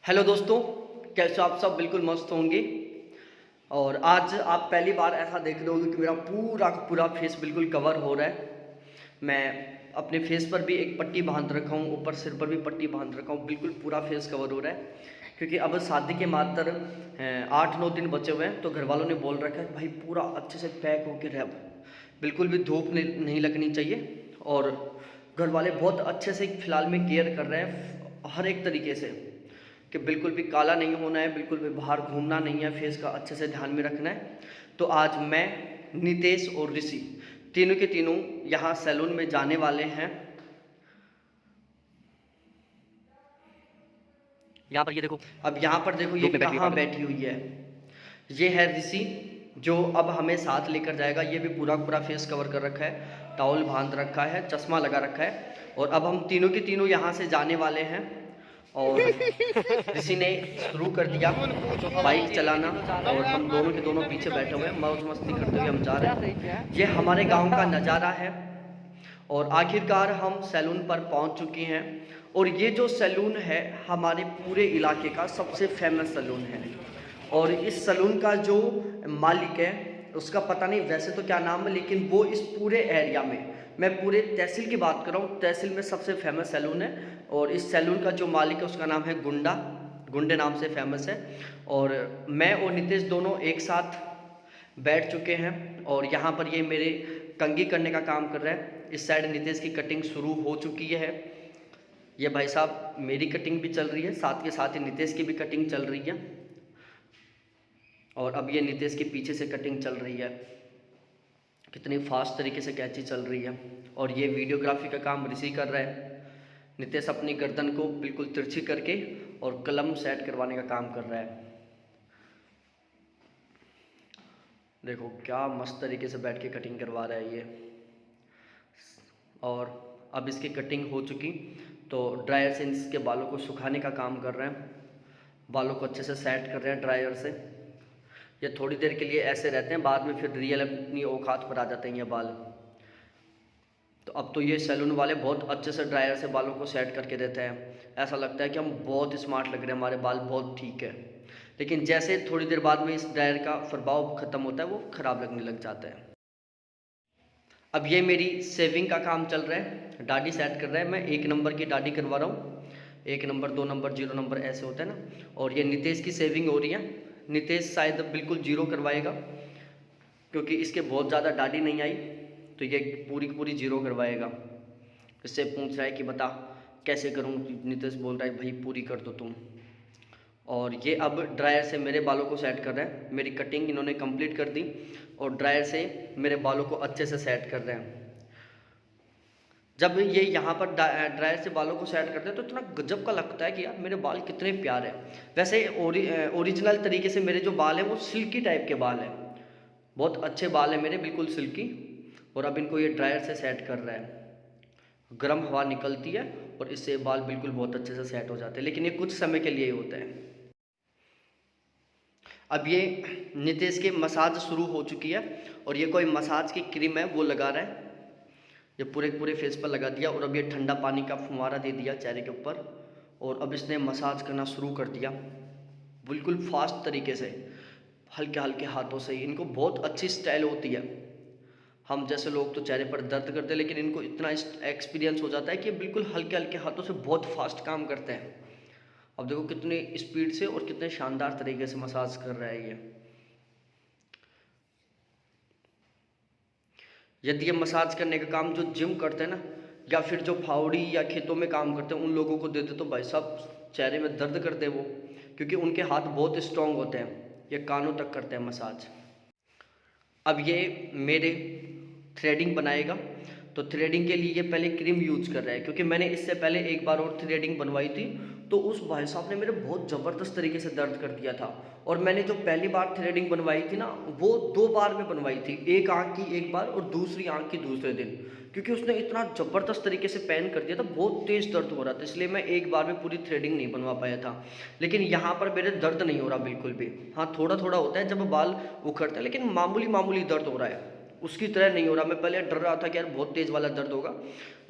Hello दोस्तों, कैसे हो आप सब? बिल्कुल मस्त होंगे। और आज आप पहली बार ऐसा देख रहे होगे कि मेरा पूरा का पूरा फेस बिल्कुल कवर हो रहा है। मैं अपने फेस पर भी एक पट्टी बांध रखा हूँ, ऊपर सिर पर भी पट्टी बांध रखा हूँ, बिल्कुल पूरा फेस कवर हो रहा है। क्योंकि अब शादी के मात्र 8-9 दिन बचे हुए हैं, तो घर वालों ने बोल रखा है कि भाई पूरा अच्छे से पैक होके रह, बिल्कुल भी धूप नहीं लगनी चाहिए। और घर वाले बहुत अच्छे से फ़िलहाल में केयर कर रहे हैं हर एक तरीके से, कि बिल्कुल भी काला नहीं होना है, बिल्कुल भी बाहर घूमना नहीं है, फेस का अच्छे से ध्यान में रखना है। तो आज मैं, नितेश और ऋषि तीनों के तीनों यहाँ सैलून में जाने वाले हैं। यहाँ पर ये देखो, अब यहाँ पर देखो ये कहाँ बैठी हुई है। ये है ऋषि, जो अब हमें साथ लेकर जाएगा। ये भी पूरा पूरा फेस कवर कर रखा है, टॉवल बांध रखा है, चश्मा लगा रखा है। और अब हम तीनों के तीनों यहाँ से जाने वाले हैं। और ऋषि ने शुरू कर दिया बाइक चलाना, और हम दोनों के दोनों पीछे बैठे हुए हैं, मौज मस्ती करते हुए हम जा रहे हैं। ये हमारे गांव का नज़ारा है। और आखिरकार हम सैलून पर पहुंच चुके हैं। और ये जो सैलून है हमारे पूरे इलाके का सबसे फेमस सैलून है। और इस सैलून का जो मालिक है उसका पता नहीं वैसे तो क्या नाम है, लेकिन वो इस पूरे एरिया में, मैं पूरे तहसील की बात कर रहा हूँ, तहसील में सबसे फेमस सैलून है। और इस सैलून का जो मालिक है उसका नाम है गुंडा, गुंडे नाम से फेमस है। और मैं और नितेश दोनों एक साथ बैठ चुके हैं, और यहाँ पर ये मेरे कंघी करने का काम कर रहा है। इस साइड नितेश की कटिंग शुरू हो चुकी है। ये भाई साहब मेरी कटिंग भी चल रही है, साथ के साथ ही नितेश की भी कटिंग चल रही है। और अब ये नितेश के पीछे से कटिंग चल रही है, कितनी फास्ट तरीके से कैंची चल रही है। और ये वीडियोग्राफी का काम ऋषि कर रहा है। नितेश अपनी गर्दन को बिल्कुल तिरछी करके और कलम सेट करवाने का काम कर रहा है। देखो क्या मस्त तरीके से बैठ के कटिंग करवा रहा है ये। और अब इसकी कटिंग हो चुकी, तो ड्रायर से इसके बालों को सुखाने का काम कर रहे हैं। बालों को अच्छे से सेट कर रहे हैं ड्रायर से। ये थोड़ी देर के लिए ऐसे रहते हैं, बाद में फिर रियल अपनी औकात पर आ जाते हैं ये बाल। तो अब तो ये सैलून वाले बहुत अच्छे से ड्रायर से बालों को सेट करके देते हैं। ऐसा लगता है कि हम बहुत स्मार्ट लग रहे हैं, हमारे बाल बहुत ठीक है। लेकिन जैसे थोड़ी देर बाद में इस ड्रायर का प्रभाव ख़त्म होता है, वो ख़राब लगने लग जाता है। अब ये मेरी सेविंग का काम चल रहा है, दाढ़ी सेट कर रहा है। मैं 1 नंबर की दाढ़ी करवा रहा हूँ, 1 नंबर, 2 नंबर, 0 नंबर ऐसे होता है ना। और ये नितेश की सेविंग हो रही है। नितेश शायद बिल्कुल 0 करवाएगा, क्योंकि इसके बहुत ज़्यादा दाढ़ी नहीं आई, तो ये पूरी की पूरी 0 करवाएगा। इससे पूछ रहा है कि बता कैसे करूँ, नितेश बोल रहा है भाई पूरी कर दो तुम। और ये अब ड्रायर से मेरे बालों को सेट कर रहे हैं। मेरी कटिंग इन्होंने कंप्लीट कर दी, और ड्रायर से मेरे बालों को अच्छे से सेट कर रहे हैं। जब ये यहाँ पर ड्रायर से बालों को सेट करते हैं तो इतना गजब का लगता है कि यार मेरे बाल कितने प्यारे हैं। वैसे ओरिजिनल तरीके से मेरे जो बाल हैं वो सिल्की टाइप के बाल हैं, बहुत अच्छे बाल हैं मेरे, बिल्कुल सिल्की। और अब इनको ये ड्रायर से सेट कर रहा है। गर्म हवा निकलती है और इससे बाल बिल्कुल बहुत अच्छे से सेट हो जाते हैं, लेकिन ये कुछ समय के लिए ही होता है। अब ये नितेश के मसाज शुरू हो चुकी है, और ये कोई मसाज की क्रीम है वो लगा रहा है। ये पूरे पूरे फेस पर लगा दिया, और अब ये ठंडा पानी का फुवारा दे दिया चेहरे के ऊपर। और अब इसने मसाज करना शुरू कर दिया, बिल्कुल फास्ट तरीके से, हल्के हल्के हाथों से। इनको बहुत अच्छी स्टाइल होती है। हम जैसे लोग तो चेहरे पर दर्द करते हैं, लेकिन इनको इतना एक्सपीरियंस हो जाता है कि बिल्कुल हल्के हल्के हाथों से बहुत फास्ट काम करते हैं। अब देखो कितनी स्पीड से और कितने शानदार तरीके से मसाज कर रहा है ये। यदि ये मसाज करने का काम जो जिम करते हैं ना, या फिर जो फावड़ी या खेतों में काम करते हैं, उन लोगों को देते तो भाई साहब चेहरे में दर्द करते हैं वो, क्योंकि उनके हाथ बहुत स्ट्रांग होते हैं। ये कानों तक करते हैं मसाज। अब ये मेरे थ्रेडिंग बनाएगा, तो थ्रेडिंग के लिए ये पहले क्रीम यूज कर रहा है, क्योंकि मैंने इससे पहले एक बार और थ्रेडिंग बनवाई थी, तो उस भाई साहब ने मेरे बहुत ज़बरदस्त तरीके से दर्द कर दिया था। और मैंने जो पहली बार थ्रेडिंग बनवाई थी ना, वो 2 बार में बनवाई थी, एक आँख की एक बार और दूसरी आँख की दूसरे दिन, क्योंकि उसने इतना ज़बरदस्त तरीके से पेन कर दिया था, बहुत तेज़ दर्द हो रहा था, इसलिए मैं एक बार में पूरी थ्रेडिंग नहीं बनवा पाया था। लेकिन यहाँ पर मेरे दर्द नहीं हो रहा बिल्कुल भी। हाँ, थोड़ा थोड़ा होता है जब बाल उखड़ते हैं, लेकिन मामूली मामूली दर्द हो रहा है, उसकी तरह नहीं हो रहा। मैं पहले डर रहा था कि यार बहुत तेज़ वाला दर्द होगा,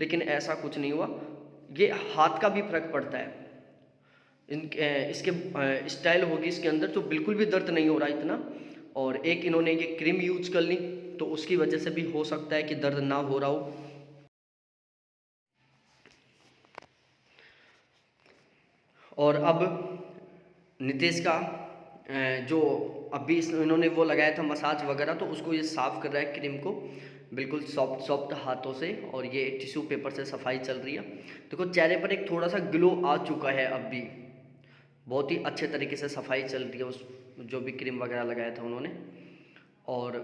लेकिन ऐसा कुछ नहीं हुआ। ये हाथ का भी फर्क पड़ता है, इसके स्टाइल होगी इसके अंदर, तो बिल्कुल भी दर्द नहीं हो रहा इतना। और एक इन्होंने ये क्रीम यूज कर ली, तो उसकी वजह से भी हो सकता है कि दर्द ना हो रहा हो। और अब नितेश का जो अभी इन्होंने वो लगाया था मसाज वगैरह, तो उसको ये साफ़ कर रहा है क्रीम को बिल्कुल सॉफ्ट सॉफ्ट हाथों से, और ये टिश्यू पेपर से सफाई चल रही है। देखो चेहरे पर एक थोड़ा सा ग्लो आ चुका है, अब भी बहुत ही अच्छे तरीके से सफाई चल रही है उस जो भी क्रीम वगैरह लगाया था उन्होंने। और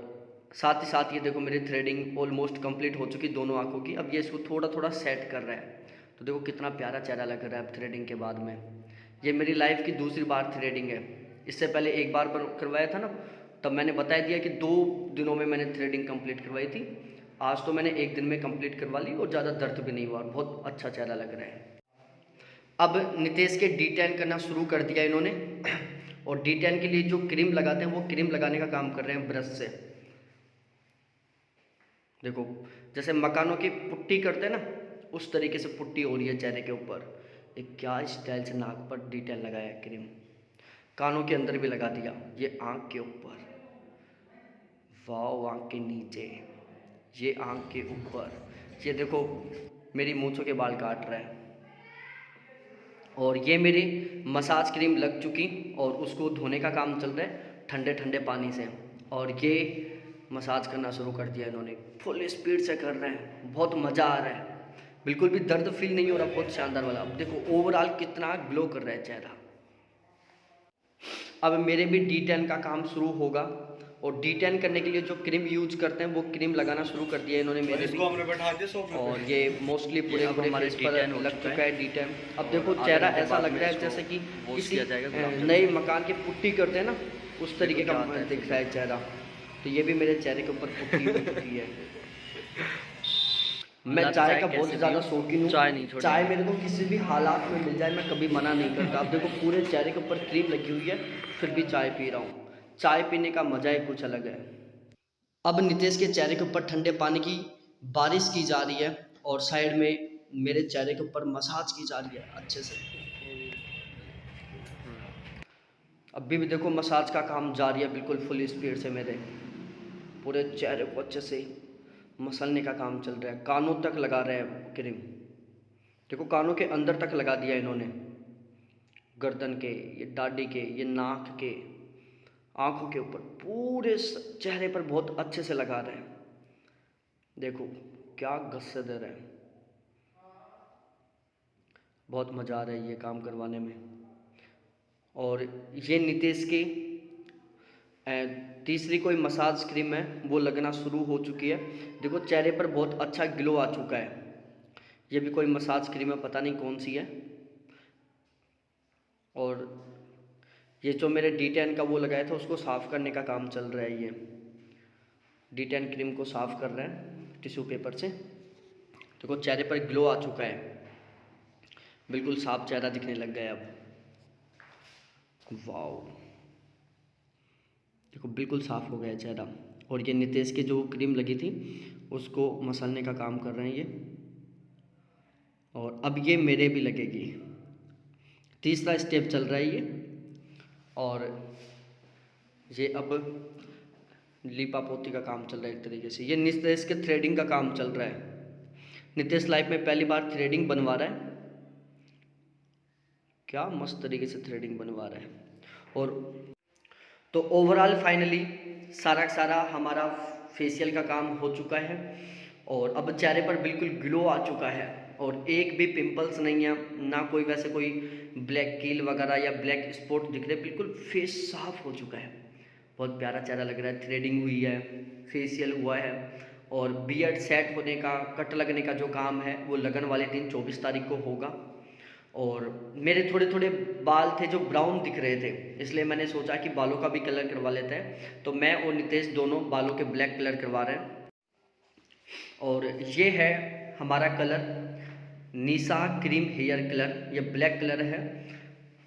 साथ ही साथ ये देखो मेरी थ्रेडिंग ऑलमोस्ट कंप्लीट हो चुकी दोनों आँखों की। अब ये इसको थोड़ा थोड़ा सेट कर रहा है, तो देखो कितना प्यारा चेहरा लग रहा है अब थ्रेडिंग के बाद में। ये मेरी लाइफ की दूसरी बार थ्रेडिंग है। इससे पहले एक बार करवाया था ना, तब मैंने बता दिया कि 2 दिनों में मैंने थ्रेडिंग कंप्लीट करवाई थी। आज तो मैंने 1 दिन में कंप्लीट करवा ली और ज़्यादा दर्द भी नहीं हुआ, बहुत अच्छा चेहरा लग रहा है। अब नितेश के डी10 करना शुरू कर दिया इन्होंने और डी10 के लिए जो क्रीम लगाते हैं वो क्रीम लगाने का काम कर रहे हैं ब्रश से। देखो जैसे मकानों की पुट्टी करते हैं ना, उस तरीके से पुट्टी हो रही है चेहरे के ऊपर। एक क्या स्टाइल से नाक पर डी10 लगाया है क्रीम, कानों के अंदर भी लगा दिया, ये आँख के ऊपर, वाव, आँख के नीचे, ये आँख के ऊपर, ये देखो मेरी मूंछों के बाल काट रहा है। और ये मेरी मसाज क्रीम लग चुकी और उसको धोने का काम चल रहा है ठंडे ठंडे पानी से। और ये मसाज करना शुरू कर दिया इन्होंने, फुल स्पीड से कर रहे हैं, बहुत मज़ा आ रहा है, बिल्कुल भी दर्द फील नहीं हो रहा, बहुत शानदार वाला। अब देखो ओवरऑल कितना ग्लो कर रहा है चेहरा। अब मेरे भी डी10 का काम शुरू होगा और डी10 करने के लिए जो क्रीम यूज करते हैं वो क्रीम लगाना शुरू कर दिया इन्होंने मेरे भी। हमने बैठा दिया और ये मोस्टली पूरे हमारे पर लग चुका है डी10। अब देखो चेहरा ऐसा लग रहा है जैसे कि किसी नए मकान की पुट्टी करते हैं ना, उस तरीके का दिख रहा है चेहरा। तो ये भी मेरे चेहरे के ऊपर पुट्टी हो चुकी है। मैं चाय का बहुत ज़्यादा शौकीन हूँ, चाय मेरे को किसी भी हालात में मिल जाए मैं कभी मना नहीं करता। अब देखो पूरे चेहरे के ऊपर क्रीम लगी हुई है, फिर भी चाय पी रहा हूँ। चाय पीने का मज़ा ही कुछ अलग है। अब नितेश के चेहरे के ऊपर ठंडे पानी की बारिश की जा रही है और साइड में मेरे चेहरे के ऊपर मसाज की जा रही है अच्छे से। अभी भी देखो मसाज का काम जारी है बिल्कुल फुल स्पीड से, मेरे पूरे चेहरे को अच्छे से मसलने का काम चल रहा है। कानों तक लगा रहे हैं क्रीम, देखो कानों के अंदर तक लगा दिया इन्होंने, गर्दन के, ये दाढ़ी के, ये नाक के, आँखों के ऊपर, पूरे चेहरे पर बहुत अच्छे से लगा रहे हैं। देखो क्या गस्से दे रहे हैं, बहुत मज़ा आ रहा है ये काम करवाने में। और ये नितेश की तीसरी कोई मसाज क्रीम है वो लगना शुरू हो चुकी है। देखो चेहरे पर बहुत अच्छा ग्लो आ चुका है। ये भी कोई मसाज क्रीम है, पता नहीं कौन सी है। और ये जो मेरे डी10 का वो लगाया था उसको साफ़ करने का काम चल रहा है। ये डी10 क्रीम को साफ़ कर रहे हैं टिश्यू पेपर से। देखो चेहरे पर ग्लो आ चुका है, बिल्कुल साफ चेहरा दिखने लग गया अब। वाओ, देखो बिल्कुल साफ़ हो गया चेहरा। और ये नितेश के जो क्रीम लगी थी उसको मसलने का काम कर रहे हैं ये। और अब ये मेरे भी लगेगी, तीसरा स्टेप चल रहा है ये। और ये अब लीपा पोती का काम चल रहा है एक तरीके से। ये नितेश के थ्रेडिंग का काम चल रहा है। नितेश लाइफ में पहली बार थ्रेडिंग बनवा रहा है, क्या मस्त तरीके से थ्रेडिंग बनवा रहा है। और तो ओवरऑल फाइनली सारा का सारा हमारा फेशियल का काम हो चुका है और अब चेहरे पर बिल्कुल ग्लो आ चुका है और एक भी पिंपल्स नहीं है, ना कोई वैसे कोई ब्लैक कील वगैरह या ब्लैक स्पॉट दिख रहे, बिल्कुल फेस साफ हो चुका है। बहुत प्यारा चेहरा लग रहा है, थ्रेडिंग हुई है, फेशियल हुआ है और बियर्ड सेट होने का, कट लगने का जो काम है वो लगन वाले दिन 24 तारीख को होगा। और मेरे थोड़े थोड़े बाल थे जो ब्राउन दिख रहे थे, इसलिए मैंने सोचा कि बालों का भी कलर करवा लेते हैं। तो मैं और नितेश दोनों बालों के ब्लैक कलर करवा रहे हैं। और ये है हमारा कलर, निशा क्रीम हेयर कलर। ये ब्लैक कलर है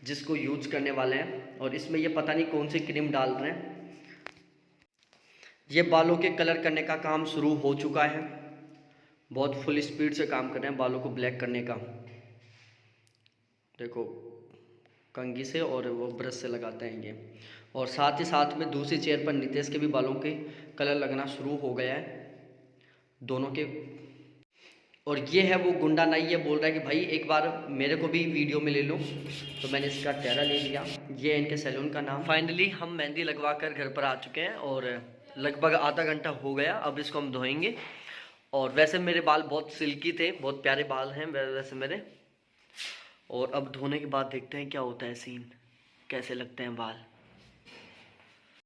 जिसको यूज करने वाले हैं और इसमें ये पता नहीं कौन सी क्रीम डाल रहे हैं। ये बालों के कलर करने का काम शुरू हो चुका है, बहुत फुल स्पीड से काम कर रहे हैं बालों को ब्लैक करने का। देखो कंघी से और वो ब्रश से लगाते हैं ये। और साथ ही साथ में दूसरी चेयर पर नितेश के भी बालों के कलर लगना शुरू हो गया है दोनों के। और ये है वो गुंडा नाई, ये बोल रहा है कि भाई एक बार मेरे को भी वीडियो में ले लो, तो मैंने इसका चेहरा ले लिया। ये है इनके सैलून का नाम। फाइनली हम मेहंदी लगवा कर घर पर आ चुके हैं और लगभग आधा घंटा हो गया। अब इसको हम धोएंगे। और वैसे मेरे बाल बहुत सिल्की थे, बहुत प्यारे बाल हैं वैसे मेरे। और अब धोने के बाद देखते हैं क्या होता है सीन, कैसे लगते हैं बाल।